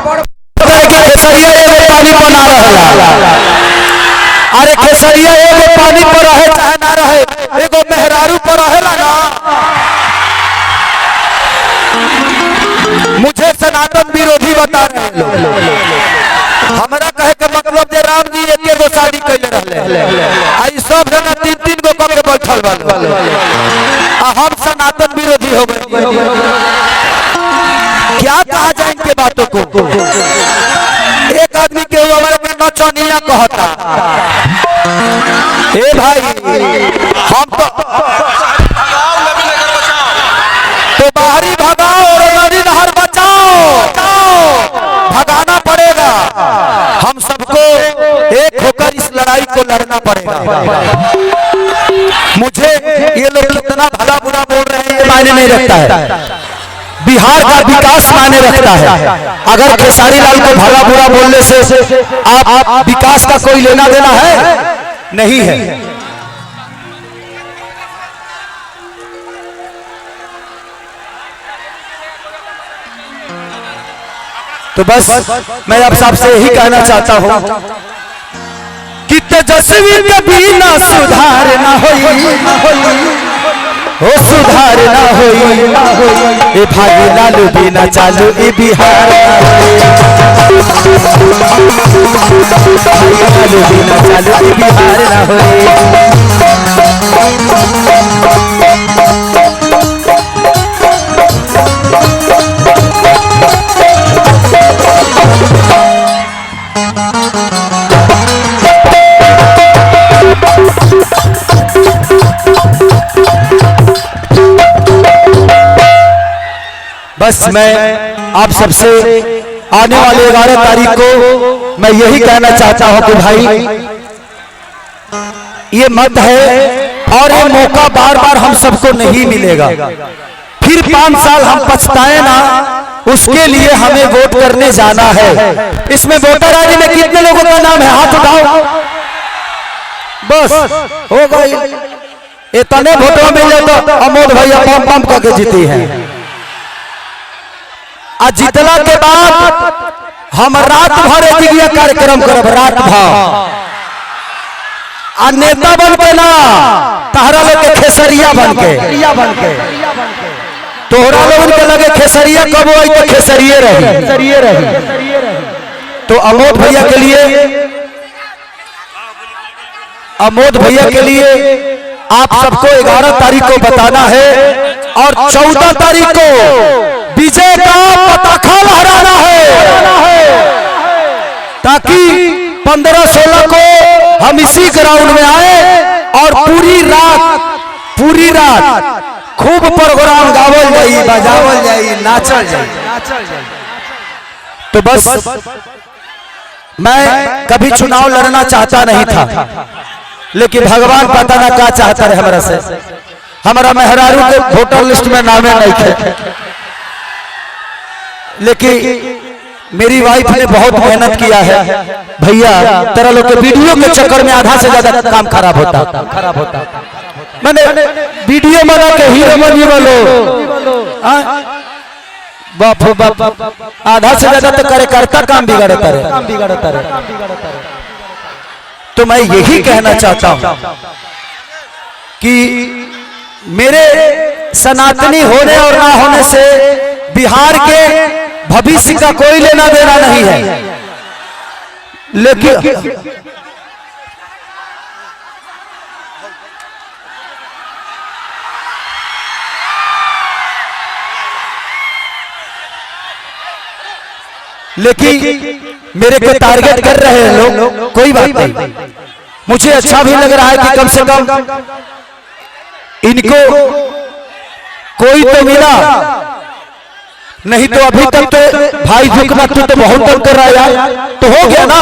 खेसरिया एगो पानी बना रहेला। अरे खेसरिया एगो पानी पर रहे चाहे ना रहे, एगो मेहरारू पर रहेला ना। मुझे सनातन विरोधी बता रहे हैं। हमारा कहे के मतलब जे राम जी एक गो शादी कैले रहले, आई सब जना तीन तीन गो करके बैठल बाल, हम सनातन विरोधी हो गए। क्या कहा जाए इनके बातों को। एक आदमी के हमारे में नचनिया कहता, ए भाई हम तो बाहरी भगाओ और नदी नहर बचाओ, भगाना पड़ेगा। हम सबको एक होकर इस लड़ाई को लड़ना पड़ेगा। मुझे ये लोग कितना भला बुरा बोल रहे हैं ये मायने नहीं रखता है। बिहार का विकास मायने रखता है। अगर खेसारी लाल को भला बुरा बोलने से आप विकास का कोई लेना देना है नहीं है। तो बस मैं आप सबसे यही कहना चाहता हूं कि तेजस्वी के बिना सुधार ना होई, हो सुधार ना होई। ए भाई लालू बिना चालू ए बिहार ना होई, लालू बिना चालू ए बिहार ना होई। बस मैं आप सबसे आने वाले 11 तारीख को मैं यही कहना चाहता हूं कि भाई ये मत है और ये मौका बार बार हम सबको नहीं मिलेगा। फिर 5 साल हम पछताए ना, उसके लिए हमें वोट करने जाना है। इसमें वोटर आईडी में कितने लोगों का नाम है, हाथ उठाओ। बस हो गई, इतने वोटों मिल जाए तो अमोद भैया बम बम करके जीती हैं। जीतला के बाद हम रात भर एक कार्यक्रम करब, रात भर। आ नेता बन के ना, तहरा लोग के खेसरिया बन के, तोहरा लोग के लगे खेसरिया कब आई तो खेसरिये रही। तो अमोद भैया के लिए, अमोद भैया के लिए आप सबको 11 तारीख को बताना है और 14 तारीख को विजय का पताका लहराना है, ताकि 15-16 को हम इसी ग्राउंड में आए और पूरी रात खूब प्रोग्राम गावल जाई, बजावल जाई, नाचल जाई। तो बस मैं कभी चुनाव लड़ना चाहता नहीं था, लेकिन भगवान पता ना क्या चाहता है हमरा से। हमारा मेहरारू के वोटर लिस्ट में नामे नहीं थे, लेकिन मेरी वाइफ ने बहुत मेहनत किया है। भैया तेरा लोग के वीडियो के चक्कर में आधा से ज्यादा काम खराब होता। मैंने वीडियो बना के हीरो बनिए बोलो, बाप बाप आधा से ज्यादा तो कार्यकर्ता काम बिगाड़ता रहे। तो मैं यही कहना चाहता हूं कि मेरे सनातनी होने और ना होने से बिहार के भविष्य का कोई लेना देना नहीं है, लेकिन मेरे को टारगेट कर रहे हैं लोग, कोई बात नहीं। मुझे अच्छा भी लग रहा है कि कम से कम इनको कोई तो मिला, नहीं तो अभी तक तो भाई झुकना तो बहुत तंग कर रहा है यार। तो हो गया ना,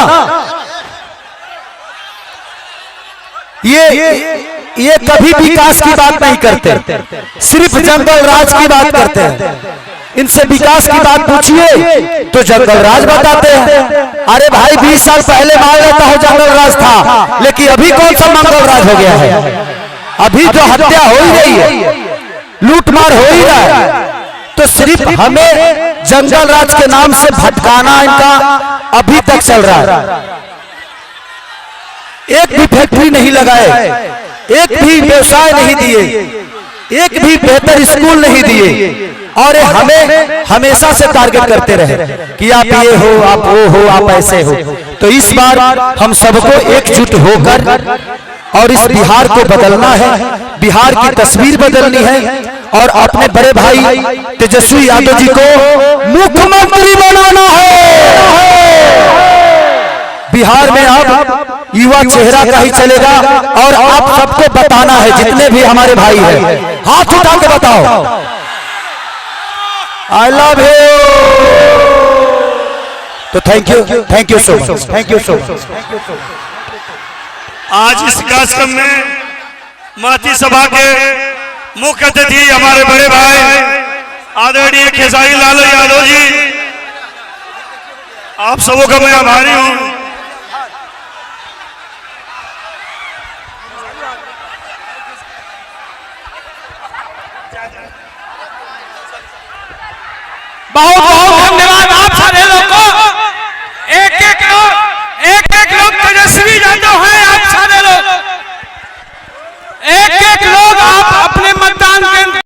ये कभी विकास की बात नहीं करते, सिर्फ जंगल राज की बात करते हैं। इनसे विकास की बात पूछिए तो जंगल राज बताते हैं। अरे भाई 20 साल पहले मान लेता हूं जंगल राज था, लेकिन अभी कौन सा मंगल राज हो गया है। अभी जो हत्या हो ही रही है, लूटमार हो ही रहा है, तो सिर्फ हमें जंगल राज के नाम से भटकाना इनका अभी तक चल रहा है। एक भी फैक्ट्री नहीं लगाए, एक भी व्यवसाय नहीं दिए, एक भी बेहतर स्कूल नहीं दिए, और हमें हमेशा से टारगेट करते रहे कि आप ये हो, आप वो हो, आप ऐसे हो। तो इस बार हम सबको एकजुट होकर और इस बिहार को बदलना है, बिहार की तस्वीर बदलनी है और अपने बड़े भाई तेजस्वी यादव जी को मुख्यमंत्री बनाना है। बिहार में अब युवा चेहरा का ही चलेगा और आप सबको बताना है, जितने भी हमारे भाई हैं हाथ उठा के बताओ आई लव यू। तो thank you so much, thank you so much. आज इस कार्यक्रम में महती सभा के मुख्य अतिथि हमारे बड़े भाई आदरणीय खेसारी लाल यादव जी, आप सबों का मैं आभारी हूं। बहुत बहुत धन्यवाद आप सारे लोग को। एक एक लोग तेजस्वी यादव हैं। आप सारे लोग एक लोग आप अपने मतदान के